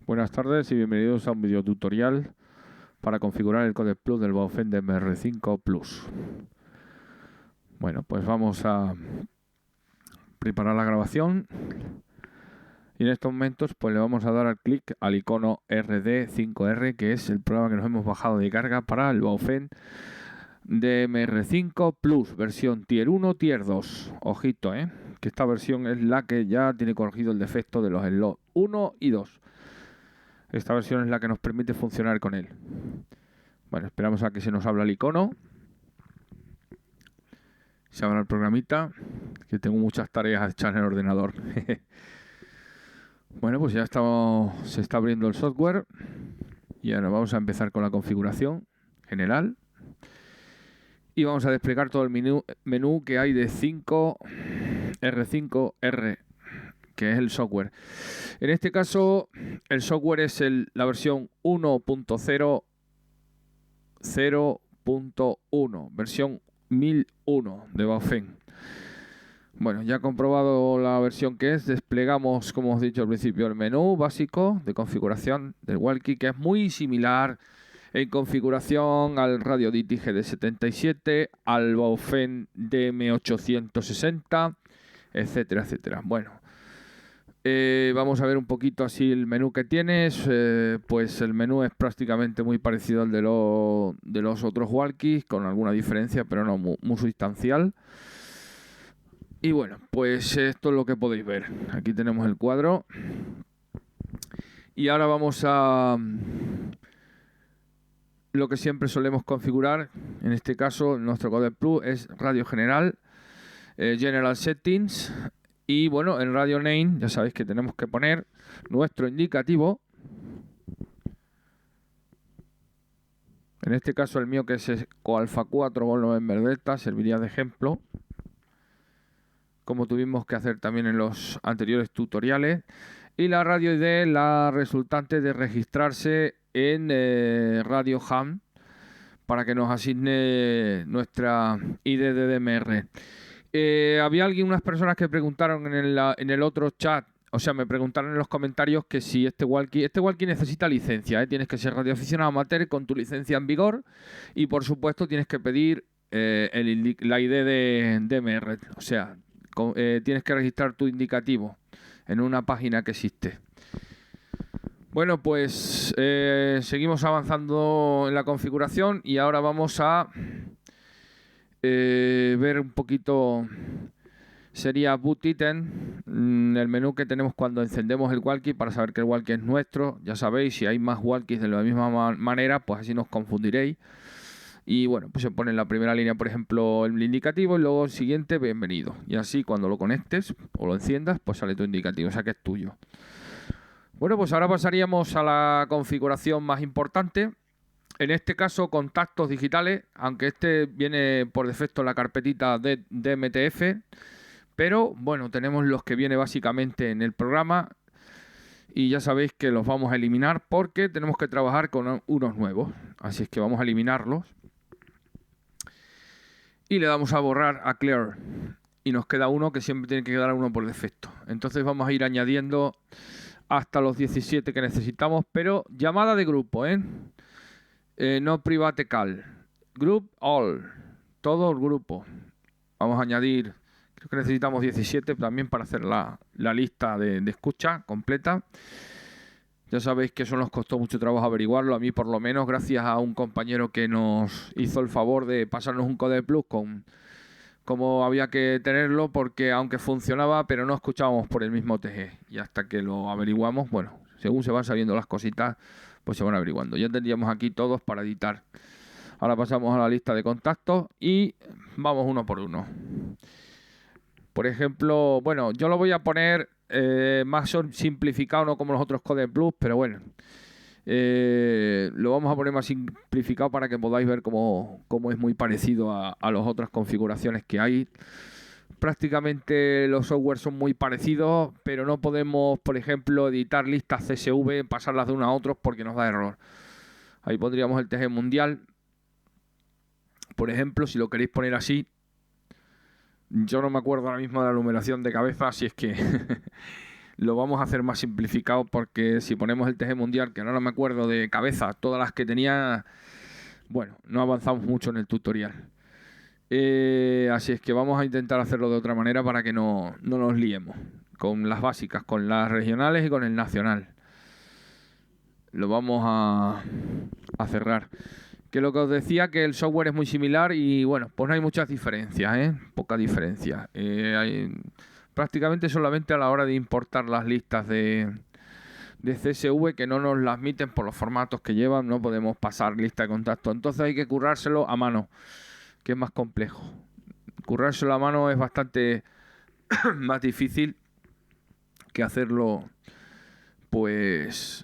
Buenas tardes y bienvenidos a un video tutorial para configurar el codec plus del Baofeng DMR5 Plus. Bueno, pues vamos a preparar la grabación y en estos momentos pues le vamos a dar al clic al icono RD5R, que es el programa que nos hemos bajado de carga para el Baofeng DMR5 Plus, versión Tier 1, Tier 2. Ojito, que esta versión es la que ya tiene corregido el defecto de los slots 1 y 2. Esta versión es la que nos permite funcionar con él. Bueno, esperamos a que se nos abra el icono. Se abra el programita, que tengo muchas tareas hechas en el ordenador. Bueno, pues ya se está abriendo el software. Y ahora vamos a empezar con la configuración general. Y vamos a desplegar todo el menú que hay de 5R5R, que es el software. En este caso, el software es la versión 1.0.0.1, versión 1001 de Baofeng. Bueno, ya comprobado la versión que es, desplegamos, como os he dicho al principio, el menú básico de configuración del walkie, que es muy similar en configuración al Radio DTI GD77, al Baofeng DM860, etcétera, etcétera. Bueno, vamos a ver un poquito así el menú que tienes. Pues el menú es prácticamente muy parecido al de los otros walkies, con alguna diferencia, pero no muy sustancial. Y bueno, pues esto es lo que podéis ver. Aquí tenemos el cuadro. Y ahora vamos a lo que siempre solemos configurar. En este caso, nuestro codec plus es radio general, General Settings. Y bueno, en Radio Name ya sabéis que tenemos que poner nuestro indicativo. En este caso el mío, que es Coalfa 4 Vol November Delta, serviría de ejemplo, como tuvimos que hacer también en los anteriores tutoriales. Y la radio ID, la resultante de registrarse en Radio Ham, para que nos asigne nuestra ID de DMR. Había unas personas que preguntaron en el otro chat, o sea, me preguntaron en los comentarios que si este walkie necesita licencia, tienes que ser radioaficionado amateur con tu licencia en vigor y por supuesto tienes que pedir la ID de DMR, o sea, tienes que registrar tu indicativo en una página que existe. Bueno, pues seguimos avanzando en la configuración y ahora vamos a ver un poquito. Sería boot item, el menú que tenemos cuando encendemos el walkie para saber que el walkie es nuestro. Ya sabéis, si hay más walkies de la misma manera, pues así nos confundiréis. Y bueno, pues se pone en la primera línea, por ejemplo, el indicativo y luego el siguiente, bienvenido. Y así cuando lo conectes o lo enciendas, pues sale tu indicativo, o sea que es tuyo. Bueno, pues ahora pasaríamos a la configuración más importante. En este caso, contactos digitales, aunque este viene por defecto en la carpetita de DMTF. Pero bueno, tenemos los que viene básicamente en el programa y ya sabéis que los vamos a eliminar porque tenemos que trabajar con unos nuevos. Así es que vamos a eliminarlos. Y le damos a borrar a clear. Y nos queda uno que siempre tiene que quedar uno por defecto. Entonces vamos a ir añadiendo hasta los 17 que necesitamos, pero llamada de grupo, no private call. Group all. Todo el grupo. Vamos a añadir... Creo que necesitamos 17 también para hacer la lista de escucha completa. Ya sabéis que eso nos costó mucho trabajo averiguarlo, a mí por lo menos, gracias a un compañero que nos hizo el favor de pasarnos un codec plus con cómo había que tenerlo, porque aunque funcionaba, pero no escuchábamos por el mismo TG. Y hasta que lo averiguamos, bueno, según se van sabiendo las cositas, pues se van averiguando. Ya tendríamos aquí todos para editar. Ahora pasamos a la lista de contactos y vamos uno por uno. Por ejemplo, bueno, yo lo voy a poner más simplificado, no como los otros codec plus, pero bueno, lo vamos a poner más simplificado para que podáis ver cómo es muy parecido a las otras configuraciones que hay. Prácticamente los softwares son muy parecidos, pero no podemos, por ejemplo, editar listas CSV, pasarlas de uno a otro porque nos da error. Ahí pondríamos el TG mundial. Por ejemplo, si lo queréis poner así. Yo no me acuerdo ahora mismo de la numeración de cabeza, así es que lo vamos a hacer más simplificado porque si ponemos el TG mundial, que ahora no me acuerdo de cabeza, todas las que tenía, bueno, no avanzamos mucho en el tutorial. Así es que vamos a intentar hacerlo de otra manera para que no nos liemos con las básicas, con las regionales y con el nacional. Lo vamos a cerrar. Que lo que os decía, que el software es muy similar y bueno, pues no hay muchas diferencias, poca diferencia. Hay prácticamente solamente a la hora de importar las listas de CSV que no nos las admiten por los formatos que llevan, no podemos pasar lista de contactos. Entonces hay que currárselo a mano, que es más complejo. Currárselo a mano es bastante más difícil que hacerlo pues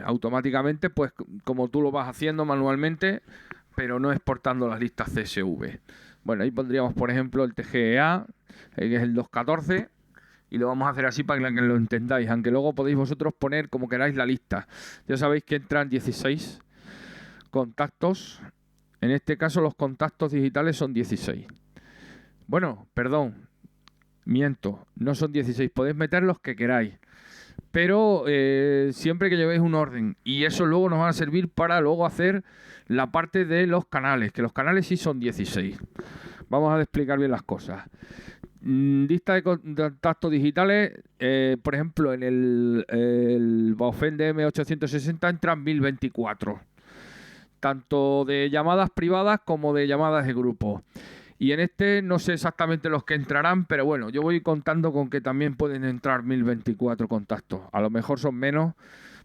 automáticamente, pues como tú lo vas haciendo manualmente, pero no exportando las listas CSV. Bueno, ahí pondríamos por ejemplo el TGEA, que es el 214, y lo vamos a hacer así para que lo entendáis, aunque luego podéis vosotros poner como queráis la lista. Ya sabéis que entran 16 contactos. En este caso los contactos digitales son 16. Bueno, perdón, miento, no son 16, podéis meter los que queráis. Pero siempre que llevéis un orden, y eso luego nos va a servir para luego hacer la parte de los canales, que los canales sí son 16. Vamos a explicar bien las cosas. Lista de contactos digitales, por ejemplo, en el Baofeng DM860 entran 1024, tanto de llamadas privadas como de llamadas de grupo. Y en este no sé exactamente los que entrarán, pero bueno, yo voy contando con que también pueden entrar 1024 contactos. A lo mejor son menos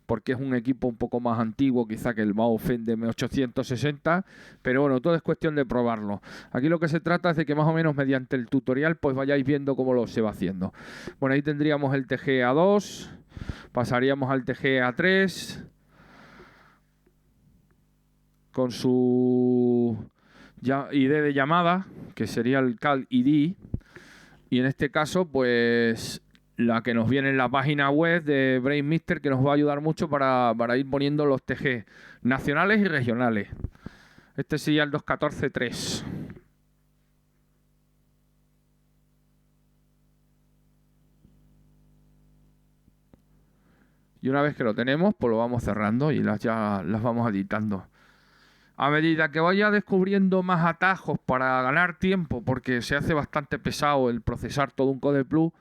porque es un equipo un poco más antiguo quizá que el Baofeng DM860, pero bueno, todo es cuestión de probarlo. Aquí lo que se trata es de que más o menos mediante el tutorial pues vayáis viendo cómo lo se va haciendo. Bueno, ahí tendríamos el TGA2, pasaríamos al TGA3 con su ID de llamada, que sería el CAL ID, y en este caso pues la que nos viene en la página web de BrainMister, que nos va a ayudar mucho para ir poniendo los TG nacionales y regionales. Este sería el 214.3. Y una vez que lo tenemos, pues lo vamos cerrando y ya las vamos editando. A medida que vaya descubriendo más atajos para ganar tiempo, porque se hace bastante pesado el procesar todo un CodePlus,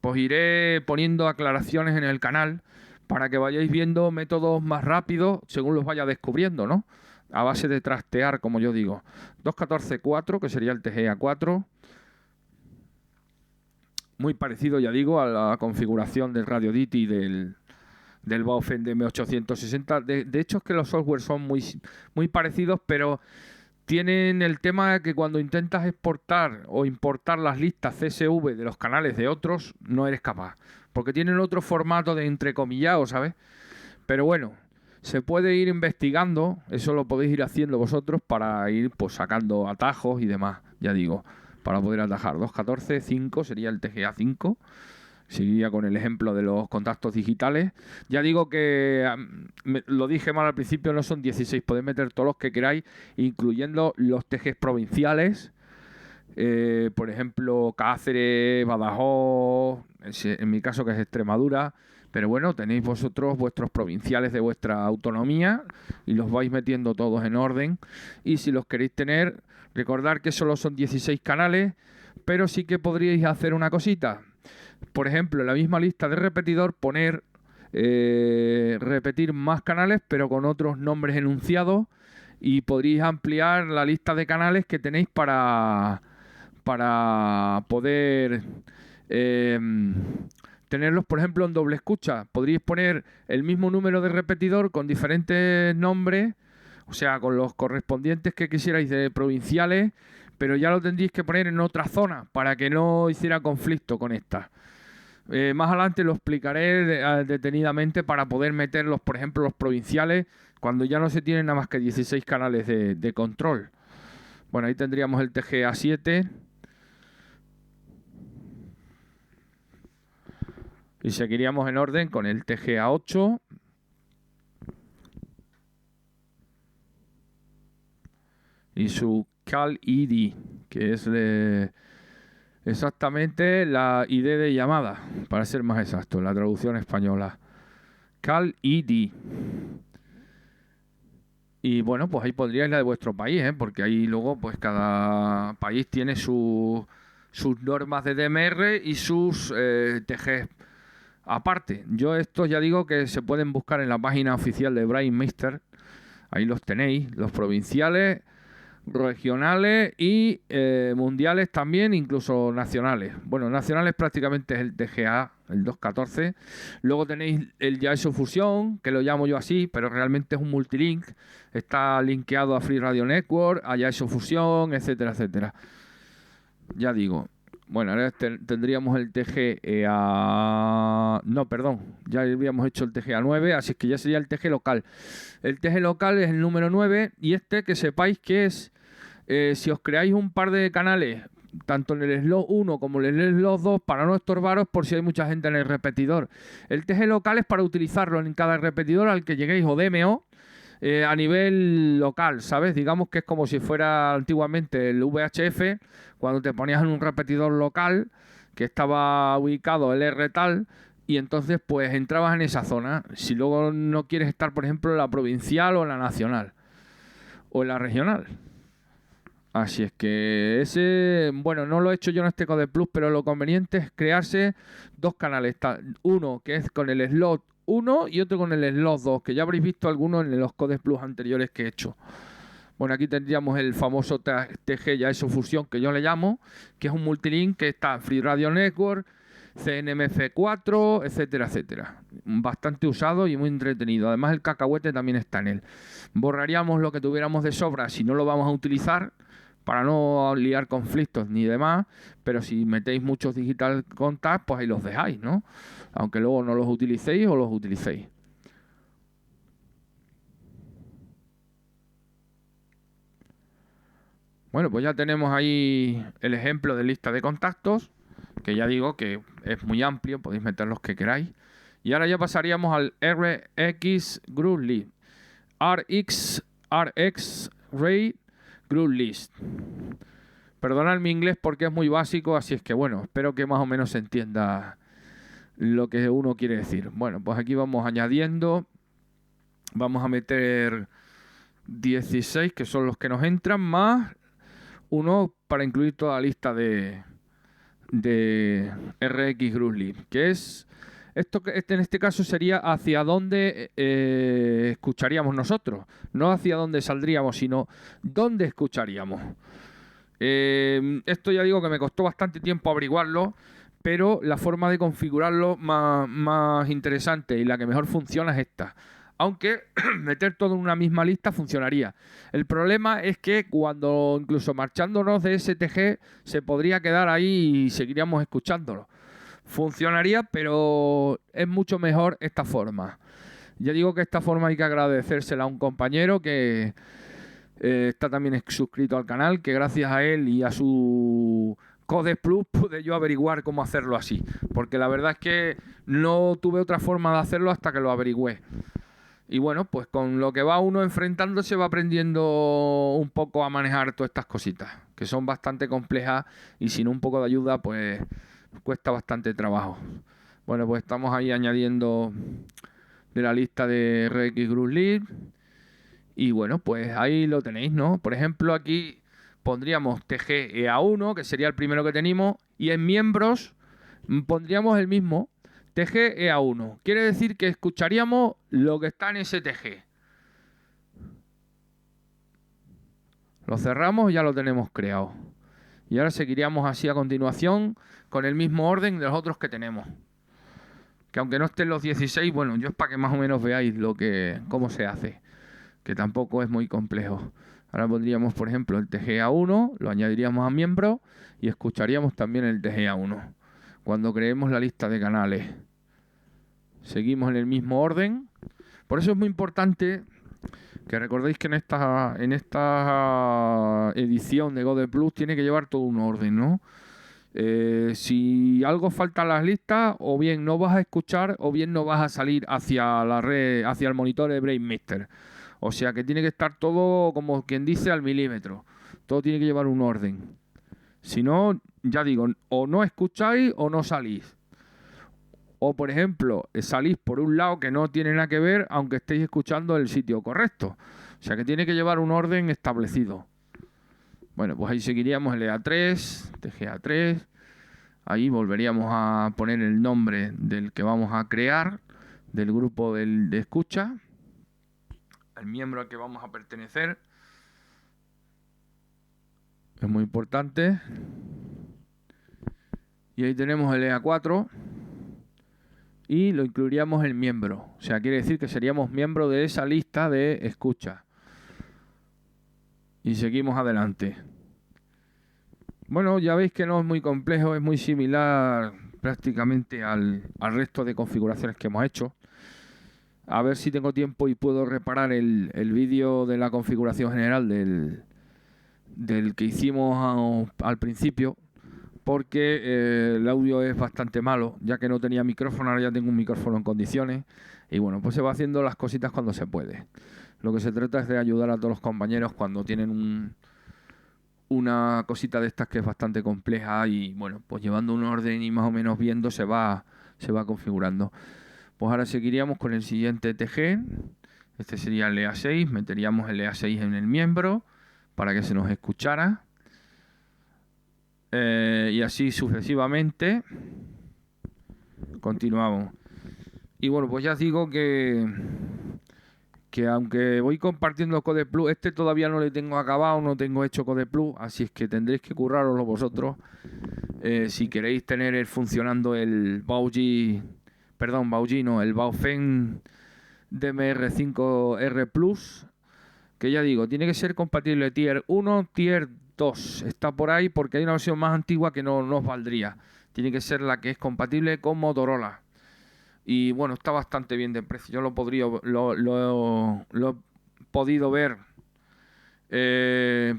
pues iré poniendo aclaraciones en el canal para que vayáis viendo métodos más rápidos según los vaya descubriendo, ¿no? A base de trastear, como yo digo. 214.4, que sería el TGA4. Muy parecido, ya digo, a la configuración del RadioDiti del Baofeng DM860. De hecho, es que los softwares son muy parecidos, pero tienen el tema de que cuando intentas exportar o importar las listas CSV de los canales de otros, no eres capaz. Porque tienen otro formato de entrecomillado, ¿sabes? Pero bueno, se puede ir investigando, eso lo podéis ir haciendo vosotros para ir pues sacando atajos y demás, ya digo, para poder atajar. 214.5 sería el TGA 5. Seguiría con el ejemplo de los contactos digitales. Ya digo que lo dije mal al principio, no son 16, podéis meter todos los que queráis, incluyendo los TGs provinciales. Por ejemplo, Cáceres, Badajoz, en mi caso que es Extremadura. Pero bueno, tenéis vosotros vuestros provinciales de vuestra autonomía y los vais metiendo todos en orden. Y si los queréis tener, recordad que solo son 16 canales, pero sí que podríais hacer una cosita. Por ejemplo, en la misma lista de repetidor poner repetir más canales pero con otros nombres enunciados, y podríais ampliar la lista de canales que tenéis para poder tenerlos, por ejemplo, en doble escucha. Podríais poner el mismo número de repetidor con diferentes nombres, o sea, con los correspondientes que quisierais de provinciales, pero ya lo tendríais que poner en otra zona para que no hiciera conflicto con esta. Más adelante lo explicaré detenidamente para poder meterlos, por ejemplo, los provinciales, cuando ya no se tienen nada más que 16 canales de control. Bueno, ahí tendríamos el TGA 7. Y seguiríamos en orden con el TGA 8. Y su CAL ID, que es Exactamente la ID de llamada, para ser más exacto, la traducción española. Cal ID. Y bueno, pues ahí pondríais la de vuestro país, ¿eh? Porque ahí luego pues cada país tiene sus normas de DMR y sus TG aparte. Yo estos ya digo que se pueden buscar en la página oficial de Brainsmister. Ahí los tenéis, los provinciales, regionales y mundiales también, incluso nacionales. Bueno, nacionales prácticamente es el TGA, el 214. Luego tenéis el Yaesu Fusion, que lo llamo yo así, pero realmente es un multilink. Está linkeado a Free Radio Network, a Yaesu Fusion, etcétera, etcétera. Ya digo. Bueno, ahora tendríamos el TGA... No, perdón. Ya habíamos hecho el TGA 9, así es que ya sería el TG local. El TG local es el número 9 y este que sepáis que es... si os creáis un par de canales, tanto en el slot 1 como en el slot 2, para no estorbaros por si hay mucha gente en el repetidor. El TG local es para utilizarlo en cada repetidor al que lleguéis o DMO. A nivel local, ¿sabes? Digamos que es como si fuera antiguamente el VHF, cuando te ponías en un repetidor local que estaba ubicado el R tal, y entonces pues entrabas en esa zona. Si luego no quieres estar, por ejemplo, en la provincial o en la nacional o en la regional. Así es que ese, bueno, no lo he hecho yo en este Code Plus, pero lo conveniente es crearse dos canales. Uno que es con el slot 1 y otro con el slot 2, que ya habréis visto algunos en los Code Plus anteriores que he hecho. Bueno, aquí tendríamos el famoso TG Yaesu Fusion, que yo le llamo, que es un multilink que está Free Radio Network, CNMF4, etcétera, etcétera. Bastante usado y muy entretenido. Además, el cacahuete también está en él. Borraríamos lo que tuviéramos de sobra si no lo vamos a utilizar, para no liar conflictos ni demás, pero si metéis muchos digital contacts, pues ahí los dejáis, ¿no? Aunque luego no los utilicéis o los utilicéis. Bueno, pues ya tenemos ahí el ejemplo de lista de contactos, que ya digo que es muy amplio, podéis meter los que queráis. Y ahora ya pasaríamos al RX Group List. RX Ray Group List. Perdonad mi inglés porque es muy básico, así es que bueno, espero que más o menos se entienda lo que uno quiere decir. Bueno, pues aquí vamos añadiendo. Vamos a meter 16, que son los que nos entran, más uno para incluir toda la lista de RX Group List, que es esto, que en este caso sería hacia dónde escucharíamos nosotros, no hacia dónde saldríamos, sino dónde escucharíamos. Esto ya digo que me costó bastante tiempo averiguarlo, pero la forma de configurarlo más interesante y la que mejor funciona es esta. Aunque meter todo en una misma lista funcionaría. El problema es que cuando incluso marchándonos de STG se podría quedar ahí y seguiríamos escuchándolo. Funcionaría, pero es mucho mejor esta forma. Ya digo que esta forma hay que agradecérsela a un compañero que está también suscrito al canal, que gracias a él y a su Code Plus pude yo averiguar cómo hacerlo así. Porque la verdad es que no tuve otra forma de hacerlo hasta que lo averigüé. Y bueno, pues con lo que va uno enfrentándose va aprendiendo un poco a manejar todas estas cositas, que son bastante complejas y sin un poco de ayuda pues cuesta bastante trabajo. Bueno, pues estamos ahí añadiendo de la lista de RX Group List. Y bueno, pues ahí lo tenéis, ¿no? Por ejemplo, aquí pondríamos TGEA1, que sería el primero que tenemos, y en miembros pondríamos el mismo, TGEA1. Quiere decir que escucharíamos lo que está en ese TG. Lo cerramos y ya lo tenemos creado. Y ahora seguiríamos así a continuación con el mismo orden de los otros que tenemos. Que aunque no estén los 16, bueno, yo es para que más o menos veáis cómo se hace. Que tampoco es muy complejo. Ahora pondríamos, por ejemplo, el TGA1, lo añadiríamos a miembros y escucharíamos también el TGA1. Cuando creemos la lista de canales, seguimos en el mismo orden. Por eso es muy importante que recordéis que en esta edición de Code Plus tiene que llevar todo un orden, ¿no? Si algo falta en las listas, o bien no vas a escuchar, o bien no vas a salir hacia la red, hacia el monitor de Brainsmister. O sea que tiene que estar todo, como quien dice, al milímetro. Todo tiene que llevar un orden. Si no, ya digo, o no escucháis o no salís. O, por ejemplo, salís por un lado que no tiene nada que ver, aunque estéis escuchando el sitio correcto. O sea que tiene que llevar un orden establecido. Bueno, pues ahí seguiríamos el EA3, TGA3. Ahí volveríamos a poner el nombre del que vamos a crear, del grupo de escucha, el miembro al que vamos a pertenecer. Es muy importante. Y ahí tenemos el EA4 y lo incluiríamos el miembro. O sea, quiere decir que seríamos miembro de esa lista de escucha. Y seguimos adelante. Bueno, ya veis que no es muy complejo, es muy similar prácticamente al resto de configuraciones que hemos hecho. A ver si tengo tiempo y puedo reparar el vídeo de la configuración general del que hicimos al principio, porque el audio es bastante malo, ya que no tenía micrófono, ahora ya tengo un micrófono en condiciones. Y bueno, pues se va haciendo las cositas cuando se puede. Lo que se trata es de ayudar a todos los compañeros cuando tienen una cosita de estas que es bastante compleja y bueno, pues llevando un orden y más o menos viendo se va configurando. Pues ahora seguiríamos con el siguiente TG. Este sería el EA6, meteríamos el EA6 en el miembro para que se nos escuchara. Y así sucesivamente. Continuamos. Y bueno, pues ya os digo que aunque voy compartiendo CodePlus, este todavía no le tengo acabado, no tengo hecho CodePlus, así es que tendréis que currároslo vosotros si queréis tener funcionando el Bauji, el Baofeng DMR5R Plus, que ya digo, tiene que ser compatible Tier 1, Tier 2, está por ahí porque hay una versión más antigua que no nos valdría, tiene que ser la que es compatible con Motorola. Y bueno, está bastante bien de precio. Yo lo he podido ver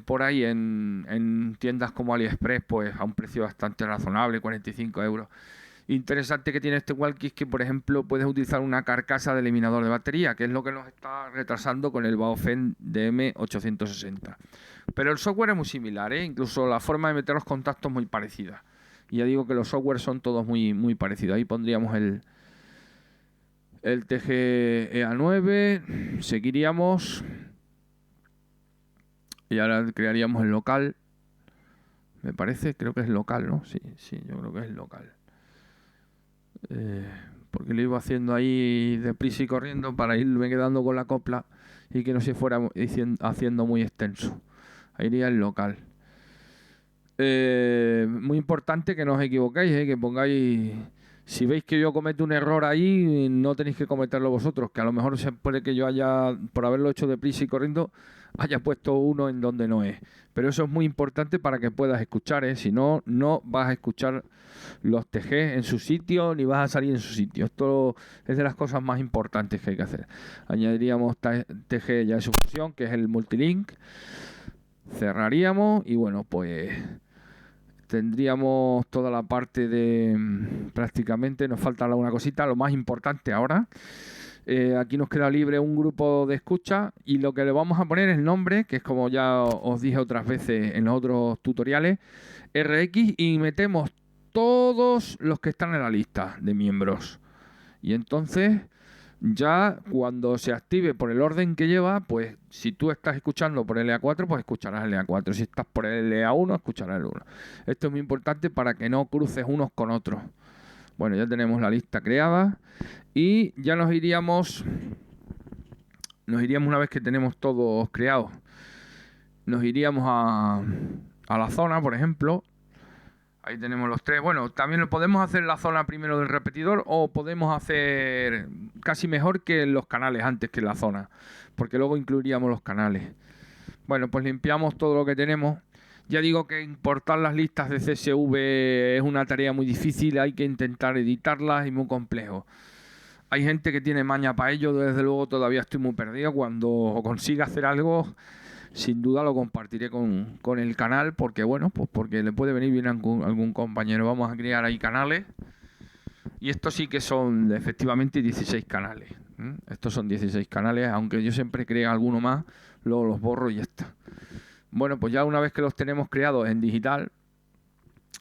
por ahí en tiendas como AliExpress, pues a un precio bastante razonable, 45 euros. Interesante que tiene este walkie es que, por ejemplo, puedes utilizar una carcasa de eliminador de batería, que es lo que nos está retrasando con el Baofeng DM860. Pero el software es muy similar, incluso la forma de meter los contactos es muy parecida. Y ya digo que los softwares son todos muy, muy parecidos. Ahí pondríamos el TG-EA9, seguiríamos y ahora crearíamos el local, me parece, creo que es local, ¿no? Sí, yo creo que es local, porque lo iba haciendo ahí deprisa y corriendo para irme quedando con la copla y que no se fuera haciendo muy extenso. Ahí iría el local. Muy importante que no os equivoquéis, que pongáis... Si veis que yo cometo un error ahí, no tenéis que cometerlo vosotros, que a lo mejor se puede que yo haya, por haberlo hecho deprisa y corriendo, haya puesto uno en donde no es. Pero eso es muy importante para que puedas escuchar, Si no, no vas a escuchar los TG en su sitio, ni vas a salir en su sitio. Esto es de las cosas más importantes que hay que hacer. Añadiríamos TG ya en su función, que es el multilink. Cerraríamos y bueno, pues... tendríamos toda la parte de prácticamente, nos falta una cosita, lo más importante ahora. Aquí nos queda libre un grupo de escucha y lo que le vamos a poner es el nombre, que es como ya os dije otras veces en los otros tutoriales, RX, y metemos todos los que están en la lista de miembros. Y entonces... ya cuando se active por el orden que lleva, pues si tú estás escuchando por el EA4, pues escucharás el EA4. Si estás por el EA1, escucharás el 1. Esto es muy importante para que no cruces unos con otros. Bueno, ya tenemos la lista creada y ya nos iríamos una vez que tenemos todos creados. Nos iríamos a la zona, por ejemplo. Ahí tenemos los tres. Bueno, también lo podemos hacer en la zona primero del repetidor o podemos hacer casi mejor que los canales antes que en la zona, porque luego incluiríamos los canales. Bueno, pues limpiamos todo lo que tenemos. Ya digo que importar las listas de CSV es una tarea muy difícil, hay que intentar editarlas y muy complejo. Hay gente que tiene maña para ello, desde luego todavía estoy muy perdido. Cuando consiga hacer algo... sin duda lo compartiré con el canal porque bueno, pues porque le puede venir bien a algún compañero. Vamos a crear ahí canales y estos sí que son efectivamente 16 canales. Estos son 16 canales, aunque yo siempre creo alguno más, luego los borro y ya está. Bueno, pues ya una vez que los tenemos creados en digital,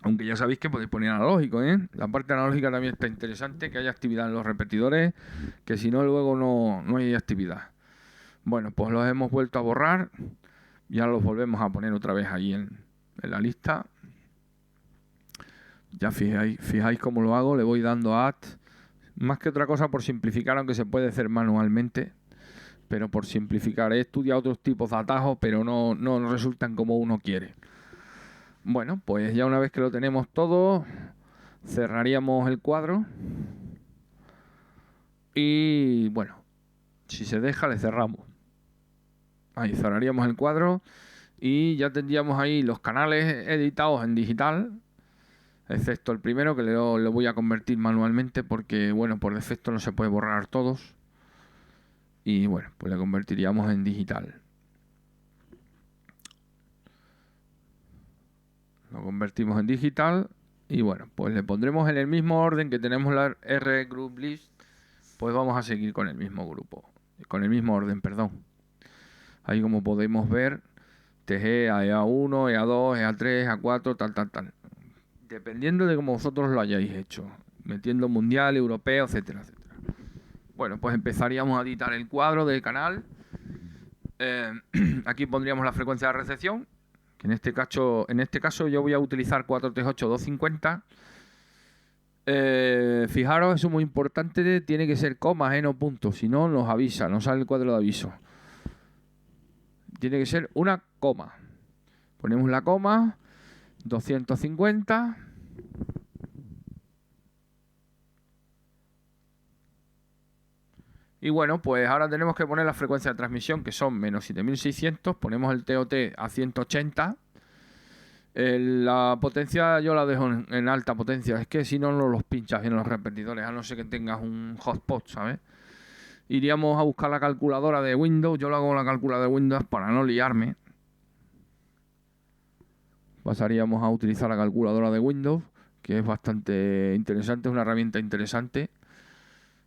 Aunque ya sabéis que podéis poner analógico, ¿eh? La parte analógica también está interesante, que haya actividad en los repetidores, que si no luego no hay actividad. Bueno, pues los hemos vuelto a borrar. Ya los volvemos a poner otra vez ahí en la lista. Ya fijáis cómo lo hago, le voy dando a Add. Más que otra cosa por simplificar, aunque se puede hacer manualmente. Pero por simplificar, he estudiado otros tipos de atajos, pero no resultan como uno quiere. Bueno, pues ya una vez que lo tenemos todo, cerraríamos el cuadro. Y bueno, si se deja, le cerramos. Ahí cerraríamos el cuadro y ya tendríamos ahí los canales editados en digital, excepto el primero, que lo voy a convertir manualmente porque, bueno, por defecto no se puede borrar todos. Y bueno, pues le convertiríamos en digital. Lo convertimos en digital y bueno, pues le pondremos en el mismo orden que tenemos la R Group List. Pues vamos a seguir con el mismo grupo, con el mismo orden, perdón. Ahí como podemos ver, TG, EA1, EA2, EA3, EA4, tal. Dependiendo de cómo vosotros lo hayáis hecho. Metiendo mundial, europeo, etcétera, etcétera. Bueno, pues empezaríamos a editar el cuadro del canal. Aquí pondríamos la frecuencia de recepción, que en este caso yo voy a utilizar 438-250. Fijaros, eso es muy importante, tiene que ser comas, no puntos, si no nos avisa, nos sale el cuadro de aviso. Tiene que ser una coma. Ponemos la coma, 250. Y bueno, pues ahora tenemos que poner la frecuencia de transmisión, que son menos 7600. Ponemos el TOT a 180. La potencia yo la dejo en alta potencia. Es que si no los pinchas bien los repetidores, a no ser que tengas un hotspot, ¿sabes? Iríamos a buscar la calculadora de Windows. Yo lo hago con la calculadora de Windows para no liarme. Pasaríamos a utilizar la calculadora de Windows, que es bastante interesante, es una herramienta interesante.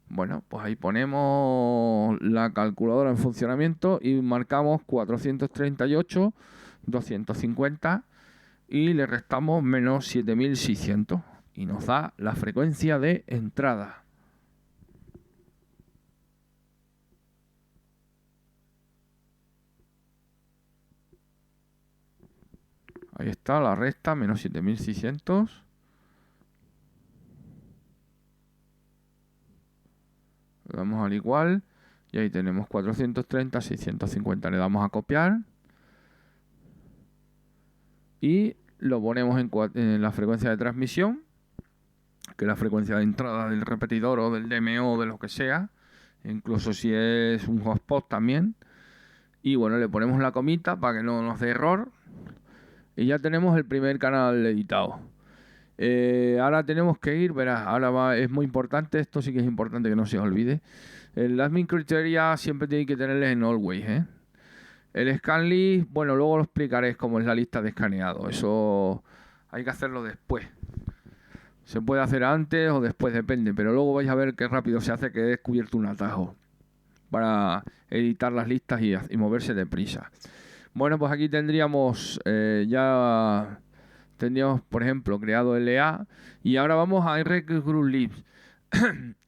Bueno, pues ahí ponemos la calculadora en funcionamiento y marcamos 438, 250 y le restamos menos 7600 y nos da la frecuencia de entrada. Ahí está la resta, menos 7600. Le damos al igual y ahí tenemos 430, 650. Le damos a copiar y lo ponemos en la frecuencia de transmisión, que es la frecuencia de entrada del repetidor o del DMO o de lo que sea, incluso si es un hotspot también. Y bueno, le ponemos la comita para que no nos dé error y ya tenemos el primer canal editado. Ahora tenemos que ir, verás, es muy importante, esto sí que es importante que no se os olvide. El admin criteria siempre tiene que tenerles en always, ¿eh? El scan list, bueno, luego lo explicaré cómo es la lista de escaneado. Eso hay que hacerlo después. Se puede hacer antes o después, depende, pero luego vais a ver qué rápido se hace, que he descubierto un atajo para editar las listas y moverse deprisa. Bueno, pues aquí tendríamos por ejemplo, creado LA y ahora vamos a R Group List,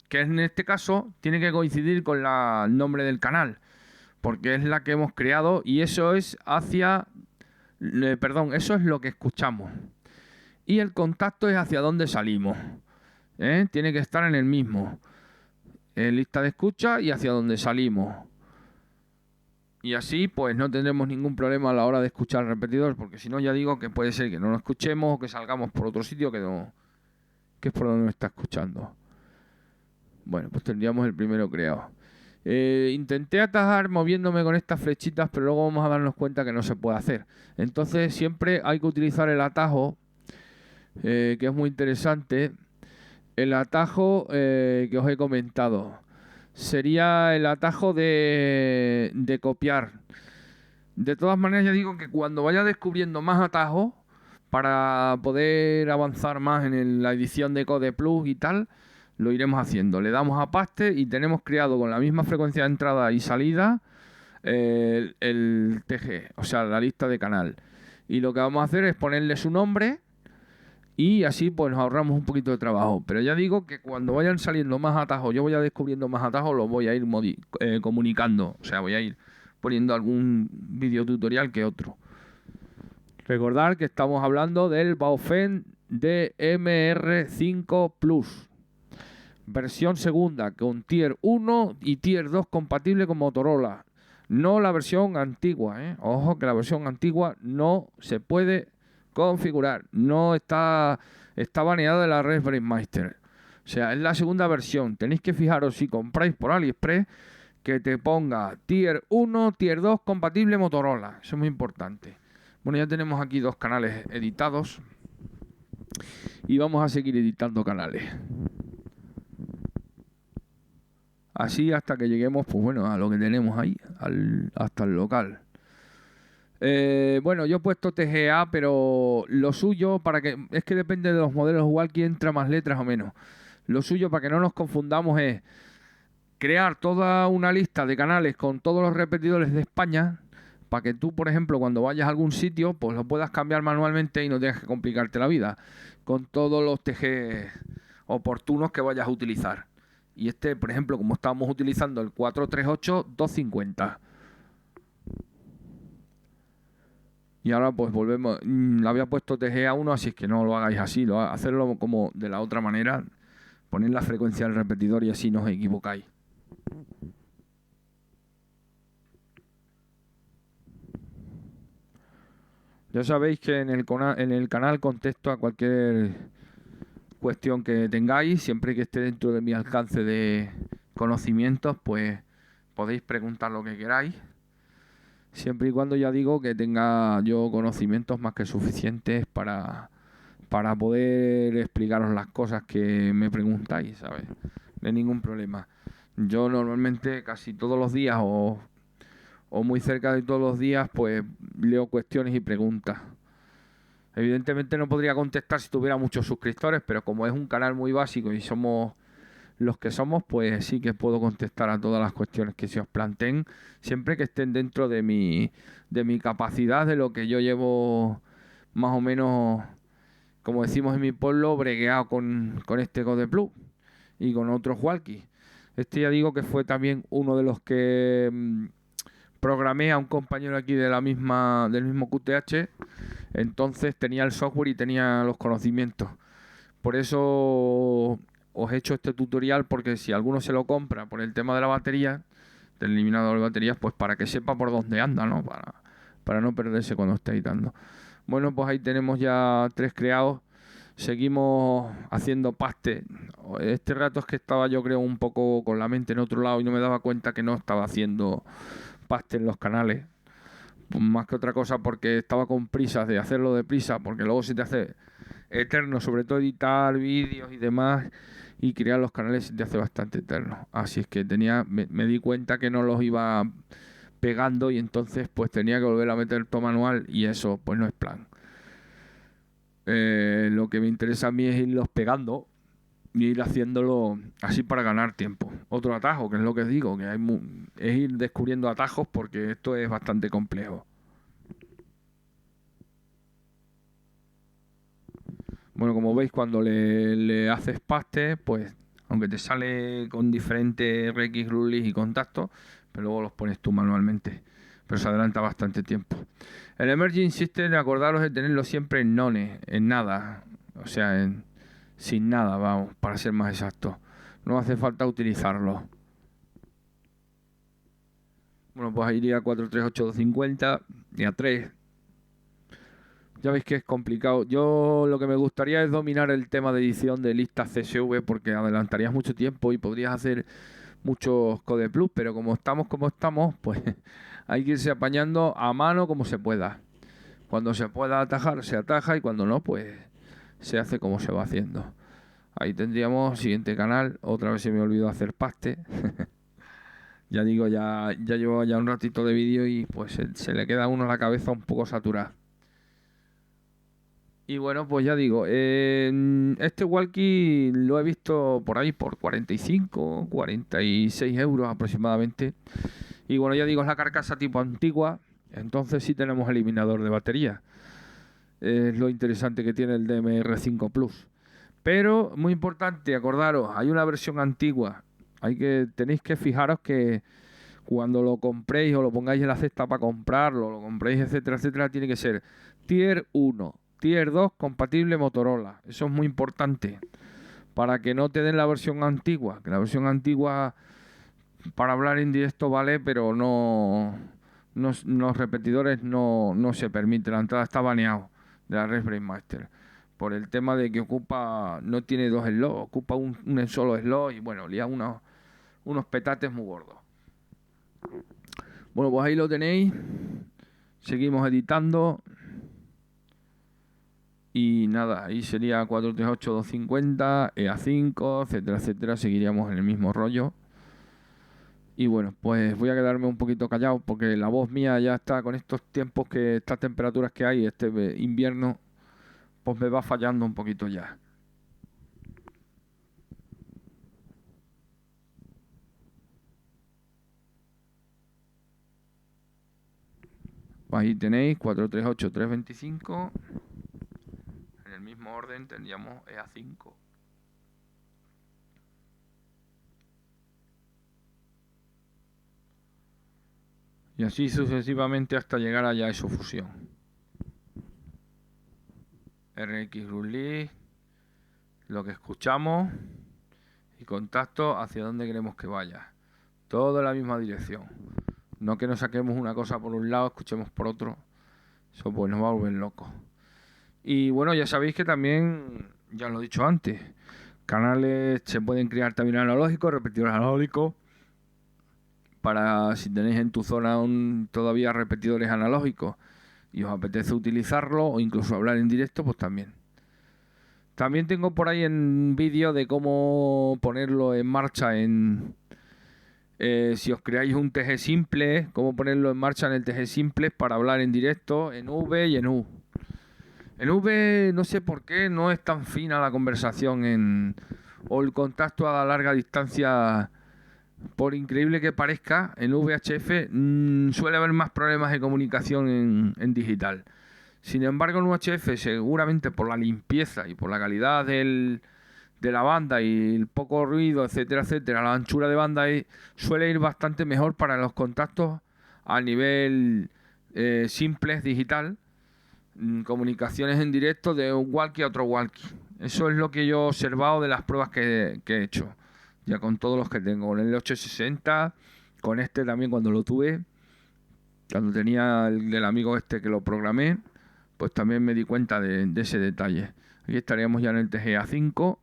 que en este caso tiene que coincidir con el nombre del canal, porque es la que hemos creado y eso es eso es lo que escuchamos. Y el contacto es hacia dónde salimos. Tiene que estar en el mismo. Lista de escucha y hacia dónde salimos. Y así pues no tendremos ningún problema a la hora de escuchar el repetidor, porque si no ya digo que puede ser que no lo escuchemos o que salgamos por otro sitio que es por donde nos está escuchando. Bueno, pues tendríamos el primero creado. Intenté atajar moviéndome con estas flechitas, pero luego vamos a darnos cuenta que no se puede hacer. Entonces siempre hay que utilizar el atajo, que es muy interesante. El atajo que os he comentado sería el atajo de copiar. De todas maneras, ya digo que cuando vaya descubriendo más atajos para poder avanzar más en la edición de Code Plus y tal, lo iremos haciendo. Le damos a paste y tenemos creado con la misma frecuencia de entrada y salida el TG, o sea, la lista de canal. Y lo que vamos a hacer es ponerle su nombre, Y así pues nos ahorramos un poquito de trabajo. Pero ya digo que cuando vayan saliendo más atajos, yo voy a descubriendo más atajos, los voy a ir comunicando. O sea, voy a ir poniendo algún video tutorial que otro. Recordar que estamos hablando del Baofeng DMR5 Plus. Versión segunda con Tier 1 y Tier 2 compatible con Motorola. No la versión antigua, ¿eh? Ojo que la versión antigua no se puede configurar. No está baneada de la Raspberry Master. O sea, es la segunda versión. Tenéis que fijaros si compráis por AliExpress que te ponga Tier 1, Tier 2 compatible Motorola. Eso es muy importante. Bueno, ya tenemos aquí 2 canales editados. Y vamos a seguir editando canales. Así hasta que lleguemos, pues bueno, a lo que tenemos ahí, hasta el local. Bueno, yo he puesto TGA, pero lo suyo, es que depende de los modelos, igual que entra más letras o menos. Lo suyo, para que no nos confundamos, es crear toda una lista de canales con todos los repetidores de España, para que tú, por ejemplo, cuando vayas a algún sitio, pues lo puedas cambiar manualmente y no tengas que complicarte la vida, con todos los TG oportunos que vayas a utilizar. Y este, por ejemplo, como estábamos utilizando el 438-250. Y ahora pues volvemos. Le había puesto TGA 1, así es que no lo hagáis así. Hacerlo como de la otra manera. Poner la frecuencia del repetidor y así no os equivocáis. Ya sabéis que en el canal contesto a cualquier cuestión que tengáis, siempre que esté dentro de mi alcance de conocimientos, pues podéis preguntar lo que queráis, siempre y cuando ya digo que tenga yo conocimientos más que suficientes para poder explicaros las cosas que me preguntáis, ¿sabes? No hay ningún problema. Yo normalmente casi todos los días o muy cerca de todos los días, pues leo cuestiones y preguntas. Evidentemente no podría contestar si tuviera muchos suscriptores, pero como es un canal muy básico y somos los que somos, pues sí que puedo contestar a todas las cuestiones que se os planteen, siempre que estén dentro de mi capacidad, de lo que yo llevo más o menos, como decimos en mi pueblo, bregueado con este Code Plus y con otros walkies. Este ya digo que fue también uno de los que programé a un compañero aquí del mismo QTH. Entonces tenía el software y tenía los conocimientos. Por eso os he hecho este tutorial, porque si alguno se lo compra por el tema de la batería, del eliminador de baterías, pues para que sepa por dónde anda, ¿no? Para no perderse cuando esté editando. Bueno, pues ahí tenemos ya 3 creados. Seguimos haciendo paste. Este rato es que estaba, yo creo, un poco con la mente en otro lado y no me daba cuenta que no estaba haciendo paste en los canales. Más que otra cosa porque estaba con prisas de hacerlo deprisa, porque luego se te hace eterno, sobre todo editar vídeos y demás, y crear los canales se te hace bastante eterno. Así es que me di cuenta que no los iba pegando y entonces pues tenía que volver a meter todo manual y eso pues no es plan. Lo que me interesa a mí es irlos pegando y ir haciéndolo así para ganar tiempo. Otro atajo, que es lo que digo, que es ir descubriendo atajos, porque esto es bastante complejo. Bueno, como veis, cuando le haces paste, pues aunque te sale con diferentes RX, rulis y contactos, pero luego los pones tú manualmente. Pero se adelanta bastante tiempo. El Emerging System, acordaros de tenerlo siempre en none, en nada. O sea, sin nada, vamos, para ser más exacto. No hace falta utilizarlo. Bueno, pues ahí iría a 438-250 y a 3. Ya veis que es complicado. Yo lo que me gustaría es dominar el tema de edición de listas CSV, porque adelantarías mucho tiempo y podrías hacer muchos Code Plus, pero como estamos, pues hay que irse apañando a mano como se pueda. Cuando se pueda atajar, se ataja, y cuando no, pues se hace como se va haciendo. Ahí tendríamos siguiente canal. Otra vez se me olvidó hacer paste. Ya digo, ya llevo ya un ratito de vídeo y pues se le queda a uno la cabeza un poco saturada. Y bueno, pues ya digo, este walkie lo he visto por ahí por 45, 46 euros aproximadamente. Y bueno, ya digo, es la carcasa tipo antigua, entonces sí tenemos eliminador de batería. Es lo interesante que tiene el DMR5 Plus. Pero, muy importante, acordaros, hay una versión antigua. Tenéis que fijaros que cuando lo compréis o lo pongáis en la cesta para comprarlo, lo compréis, etcétera, etcétera, tiene que ser Tier 1, Tier 2 compatible Motorola. Eso es muy importante para que no te den la versión antigua. Que la versión antigua para hablar en directo vale, pero los repetidores no se permite. La entrada está baneado de la Raspberry Master por el tema de que no tiene dos slots, ocupa un solo slot y bueno, lía unos petates muy gordos. Bueno, pues ahí lo tenéis. Seguimos editando. Y nada, ahí sería 438-250, EA5, etcétera, etcétera. Seguiríamos en el mismo rollo. Y bueno, pues voy a quedarme un poquito callado porque la voz mía ya está con estos tiempos, estas temperaturas que hay, este invierno, pues me va fallando un poquito ya. Ahí tenéis 438-325. En el mismo orden tendríamos EA5. Y así sucesivamente hasta llegar a ya eso fusión. RX Release, lo que escuchamos y contacto hacia donde queremos que vaya. Todo en la misma dirección. No que nos saquemos una cosa por un lado, escuchemos por otro. Eso pues nos va a volver locos. Y bueno, ya sabéis que también, ya lo he dicho antes, canales se pueden crear también analógicos, repetidores analógicos. Para si tenéis en tu zona todavía repetidores analógicos y os apetece utilizarlo o incluso hablar en directo, pues también. También tengo por ahí en vídeo de cómo ponerlo en marcha si os creáis un TG simple, cómo ponerlo en marcha en el TG simple para hablar en directo en V y en U. En V no sé por qué no es tan fina la conversación o el contacto a larga distancia. Por increíble que parezca, en VHF suele haber más problemas de comunicación en digital. Sin embargo, en UHF, seguramente por la limpieza y por la calidad de la banda y el poco ruido, etcétera, etcétera, la anchura de banda suele ir bastante mejor para los contactos a nivel simples digital, comunicaciones en directo de un walkie a otro walkie. Eso es lo que yo he observado de las pruebas que he hecho. Ya con todos los que tengo, con el 860, con este también cuando lo tuve, cuando tenía el del amigo este que lo programé, pues también me di cuenta de ese detalle. Aquí estaríamos ya en el TGA 5.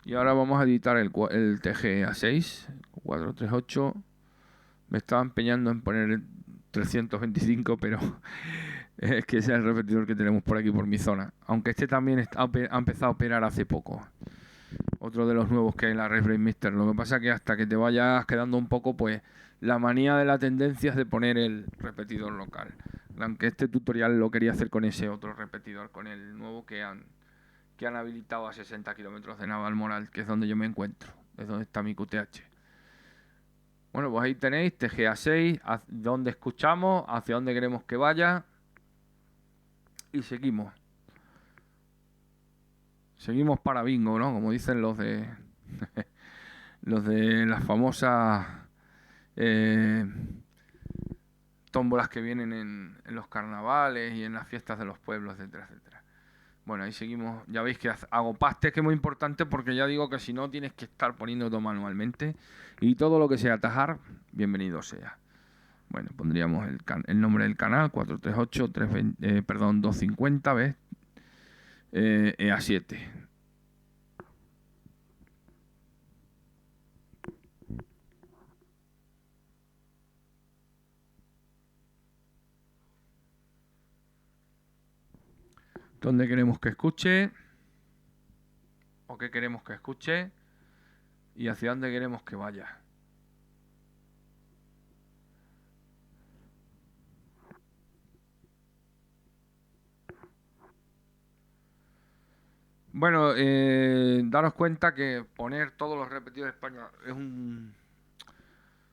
Y ahora vamos a editar el TGA 6, 438. Me estaba empeñando en poner el 325, pero es que ese es el repetidor que tenemos por aquí, por mi zona. Aunque este también ha empezado a operar hace poco. Otro de los nuevos que hay en la Raspberry Mister. Lo que pasa es que hasta que te vayas quedando un poco, pues la manía de la tendencia es de poner el repetidor local. Aunque este tutorial lo quería hacer con ese otro repetidor, con el nuevo que han habilitado a 60 kilómetros de Navalmoral, que es donde yo me encuentro. Es donde está mi QTH. Bueno, pues ahí tenéis TGA 6, donde escuchamos, hacia dónde queremos que vaya. Y seguimos. Seguimos para bingo, ¿no? Como dicen los de los de las famosas tómbolas que vienen en los carnavales y en las fiestas de los pueblos, etcétera, etcétera. Bueno, ahí seguimos. Ya veis que hago pastes, que es muy importante porque ya digo que si no tienes que estar poniendo todo manualmente. Y todo lo que sea atajar, bienvenido sea. Bueno, pondríamos el nombre del canal, 250, ¿ves? EA7. ¿Dónde queremos que escuche? ¿O qué queremos que escuche? ¿Y hacia dónde queremos que vaya? Bueno, daros cuenta que poner todos los repetidores de España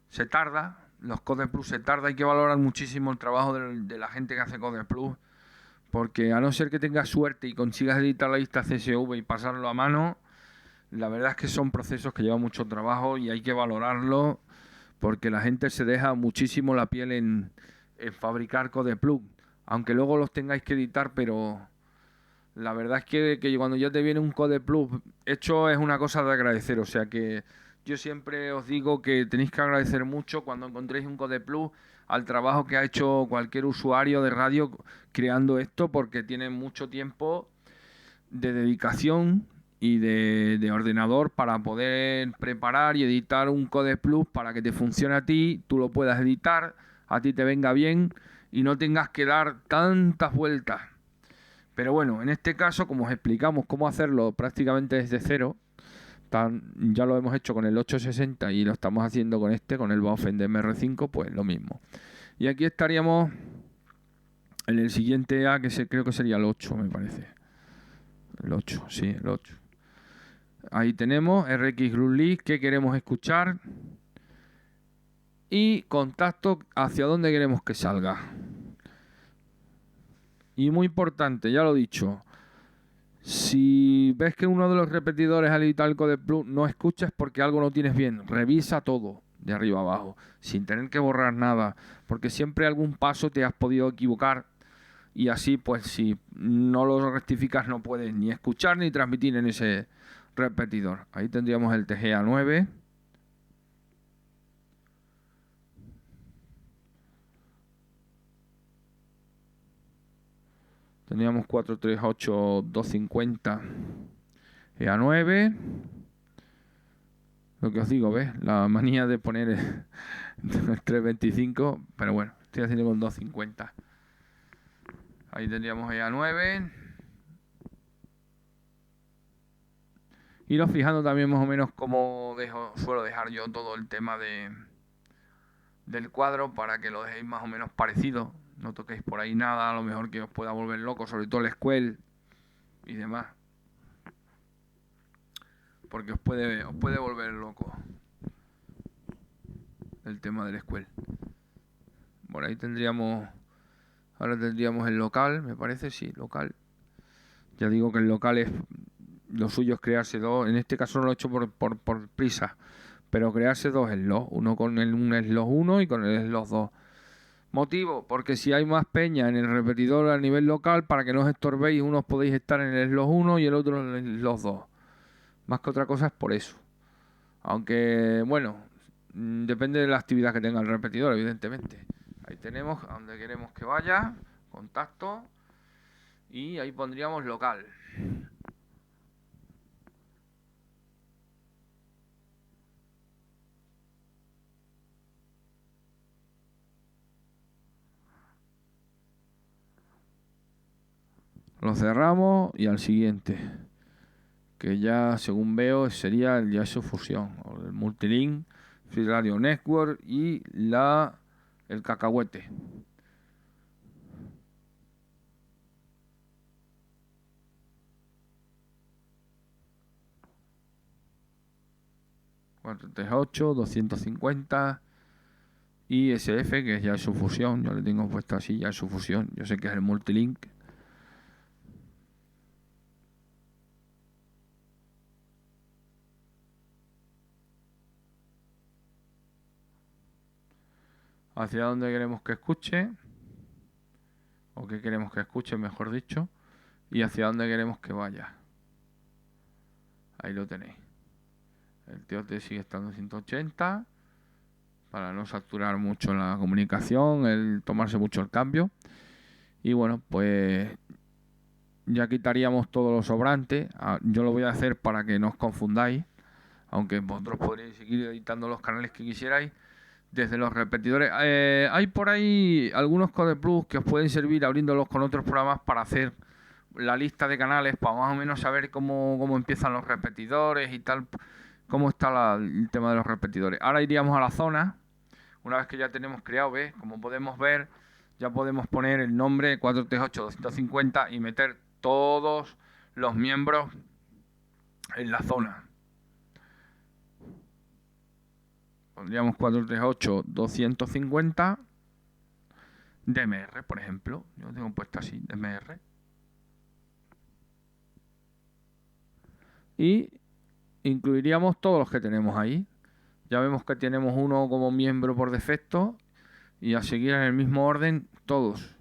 se tarda, los Code Plus se tarda, hay que valorar muchísimo el trabajo de la gente que hace Code Plus, porque a no ser que tengas suerte y consigas editar la lista CSV y pasarlo a mano, la verdad es que son procesos que llevan mucho trabajo y hay que valorarlo, porque la gente se deja muchísimo la piel en fabricar Code Plus, aunque luego los tengáis que editar, pero la verdad es que cuando ya te viene un Code Plus hecho es una cosa de agradecer. O sea que yo siempre os digo que tenéis que agradecer mucho cuando encontréis un Code Plus al trabajo que ha hecho cualquier usuario de radio creando esto, porque tiene mucho tiempo de dedicación y de ordenador para poder preparar y editar un Code Plus para que te funcione a ti, tú lo puedas editar, a ti te venga bien y no tengas que dar tantas vueltas. Pero bueno, en este caso, como os explicamos cómo hacerlo prácticamente desde cero, ya lo hemos hecho con el 860 y lo estamos haciendo con con el Baufen de MR5, pues lo mismo. Y aquí estaríamos en el siguiente A, creo que sería el 8, me parece. El 8, sí, el 8. Ahí tenemos RX Group List, qué queremos escuchar. Y contacto, hacia dónde queremos que salga. Y muy importante, ya lo he dicho. Si ves que uno de los repetidores al editar el Code Plus no escuchas porque algo no tienes bien, revisa todo de arriba abajo, sin tener que borrar nada, porque siempre algún paso te has podido equivocar y así pues si no lo rectificas no puedes ni escuchar ni transmitir en ese repetidor. Ahí tendríamos el TGA9. Tendríamos 438-250 EA9. Lo que os digo, ¿ves? La manía de poner el 325, pero bueno, estoy haciendo con 250. Ahí tendríamos EA9. Iros fijando también más o menos cómo suelo dejar yo todo el tema del cuadro para que lo dejéis más o menos parecido. No toquéis por ahí nada, a lo mejor que os pueda volver loco, sobre todo el Squel y demás. Porque os puede volver loco el tema del Squel. Por ahí ahora tendríamos el local, me parece, sí, local. Ya digo que el local lo suyo es crearse dos, en este caso no lo he hecho por prisa, pero crearse dos slots, uno con un slot 1 y con el slot 2. Motivo, porque si hay más peña en el repetidor a nivel local, para que no os estorbéis, unos podéis estar en el slot 1 y el otro en el slot 2. Más que otra cosa es por eso. Aunque, bueno, depende de la actividad que tenga el repetidor, evidentemente. Ahí tenemos a donde queremos que vaya, contacto, y ahí pondríamos local. Lo cerramos y al siguiente, que ya según veo sería el Yaso Fusión, o el Multilink, Free Radio Network y el cacahuete. .438, 250 y SF, que es ya su fusión. Yo le tengo puesto así ya su fusión. Yo sé que es el Multilink. Hacia dónde queremos que escuche, o qué queremos que escuche, mejor dicho, y hacia dónde queremos que vaya. Ahí lo tenéis. El TOT sigue estando en 180 para no saturar mucho la comunicación, el tomarse mucho el cambio. Y bueno, pues ya quitaríamos todo lo sobrante. Yo lo voy a hacer para que no os confundáis, aunque vosotros podréis seguir editando los canales que quisierais desde los repetidores. Hay por ahí algunos Code Plus que os pueden servir abriéndolos con otros programas para hacer la lista de canales, para más o menos saber cómo empiezan los repetidores y tal, cómo está el tema de los repetidores. Ahora iríamos a la zona. Una vez que ya tenemos creado, ¿ves? Como podemos ver, ya podemos poner el nombre 438-250 y meter todos los miembros en la zona. Pondríamos 438.250 DMR, por ejemplo. Yo tengo puesto así, DMR. Y incluiríamos todos los que tenemos ahí. Ya vemos que tenemos uno como miembro por defecto. Y a seguir en el mismo orden todos.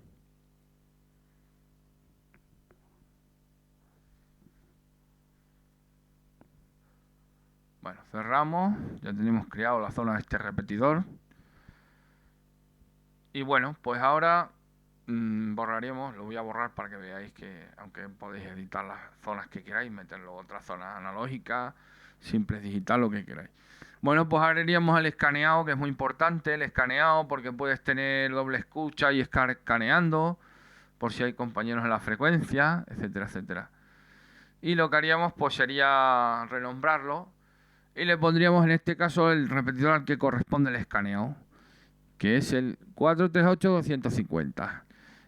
Bueno, cerramos. Ya tenemos creado la zona de este repetidor. Y bueno, pues ahora borraríamos. Lo voy a borrar para que veáis que, aunque podéis editar las zonas que queráis, meterlo otras zonas analógicas, simples digital, lo que queráis. Bueno, pues ahora iríamos al escaneado, que es muy importante el escaneado, porque puedes tener doble escucha y estar escaneando, por si hay compañeros en la frecuencia, etcétera, etcétera. Y lo que haríamos pues sería renombrarlo y le pondríamos en este caso el repetidor al que corresponde el escaneado, que es el 438.250.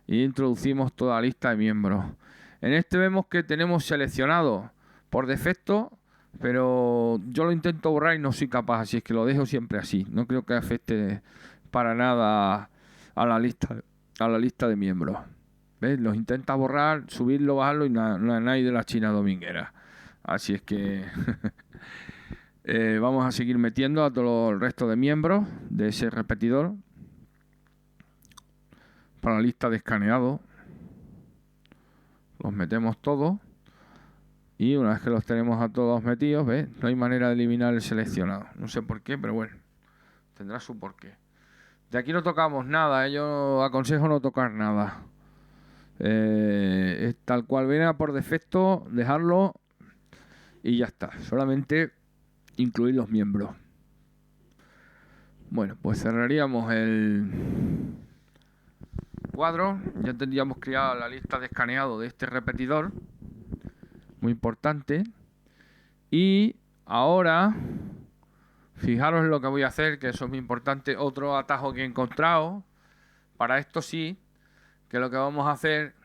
Y introducimos toda la lista de miembros. En este vemos que tenemos seleccionado por defecto, pero yo lo intento borrar y no soy capaz, así es que lo dejo siempre así. No creo que afecte para nada a la lista de miembros. ¿Ves? Los intenta borrar, subirlo, bajarlo y no hay nadie de la China dominguera. Así es que vamos a seguir metiendo a todo el resto de miembros de ese repetidor para la lista de escaneado. Los metemos todos. Y una vez que los tenemos a todos metidos, ¿ves? No hay manera de eliminar el seleccionado. No sé por qué, pero bueno, tendrá su porqué. De aquí no tocamos nada, yo aconsejo no tocar nada. Es tal cual viene por defecto, dejarlo y ya está. Solamente incluir los miembros. Bueno, pues cerraríamos el cuadro. Ya tendríamos creado la lista de escaneado de este repetidor. Muy importante. Y ahora, fijaros en lo que voy a hacer, que eso es muy importante. Otro atajo que he encontrado. Para esto sí, que lo que vamos a hacer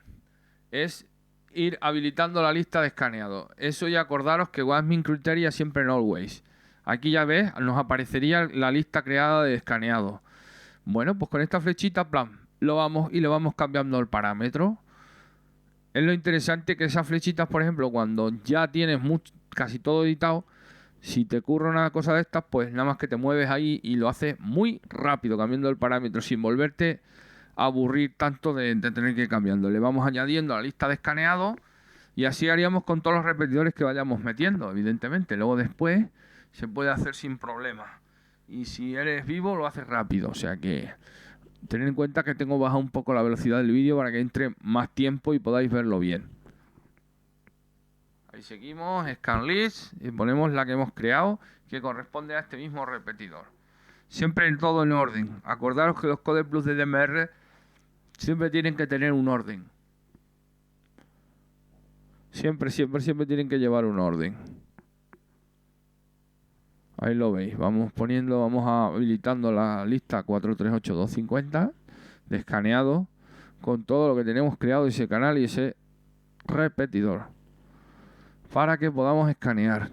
es ir habilitando la lista de escaneado. Eso ya acordaros que Wasmin Criteria siempre en Always. Aquí ya ves, nos aparecería la lista creada de escaneado. Bueno, pues con esta flechita, plan, lo vamos y le vamos cambiando el parámetro. Es lo interesante que esas flechitas, por ejemplo, cuando ya tienes casi todo editado, si te ocurre una cosa de estas, pues nada más que te mueves ahí y lo haces muy rápido, cambiando el parámetro, sin volverte a aburrir tanto de tener que ir cambiando. Le vamos añadiendo a la lista de escaneado y así haríamos con todos los repetidores que vayamos metiendo, evidentemente. Luego después se puede hacer sin problema. Y si eres vivo, lo haces rápido. O sea que tened en cuenta que tengo bajado un poco la velocidad del vídeo para que entre más tiempo y podáis verlo bien. Ahí seguimos, Scan List, y ponemos la que hemos creado, que corresponde a este mismo repetidor. Siempre en todo en orden. Acordaros que los Code Plus de DMR siempre tienen que tener un orden. Siempre tienen que llevar un orden. Ahí lo veis. Vamos habilitando la lista 438.250 de escaneado con todo lo que tenemos creado de ese canal y ese repetidor para que podamos escanear.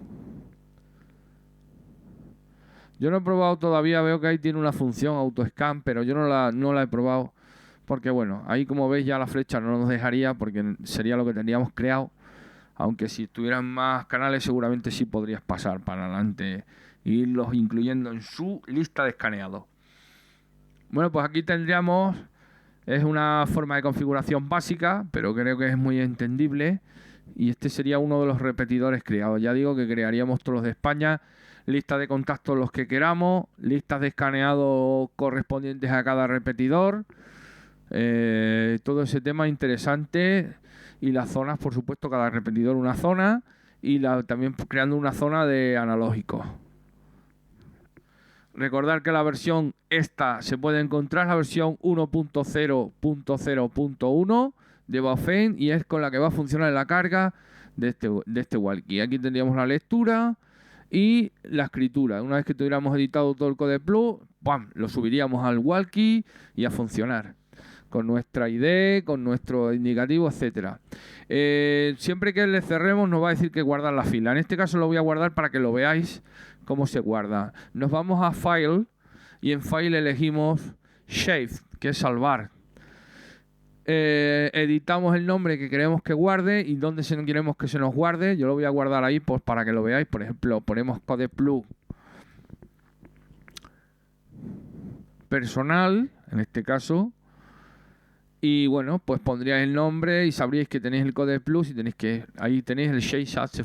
Yo no he probado todavía, veo que ahí tiene una función autoscan, pero yo no la he probado porque bueno, ahí como veis ya la flecha no nos dejaría porque sería lo que tendríamos creado, aunque si tuvieran más canales seguramente sí podrías pasar para adelante e irlos incluyendo en su lista de escaneado. Bueno, pues aquí tendríamos, es una forma de configuración básica, pero creo que es muy entendible y este sería uno de los repetidores creados. Ya digo que crearíamos todos los de España, lista de contactos los que queramos, listas de escaneado correspondientes a cada repetidor, todo ese tema interesante y las zonas, por supuesto, cada repetidor una zona y también creando una zona de analógicos. Recordar que la versión esta se puede encontrar, la versión 1.0.0.1 de Baofeng y es con la que va a funcionar la carga de este walkie. Aquí tendríamos la lectura y la escritura. Una vez que tuviéramos editado todo el Code Plus, ¡pam!, lo subiríamos al walkie y a funcionar. con nuestra ID, con nuestro indicativo, etcétera. Siempre que le cerremos nos va a decir que guardar la fila. En este caso lo voy a guardar para que lo veáis cómo se guarda. Nos vamos a File y en File elegimos Save, que es salvar. Editamos el nombre que queremos que guarde y dónde queremos que se nos guarde. Yo lo voy a guardar ahí pues, para que lo veáis. Por ejemplo, ponemos CodePlug personal, en este caso. Y bueno, pues pondríais el nombre y sabríais que tenéis el CodePlug y ahí tenéis el Shape as a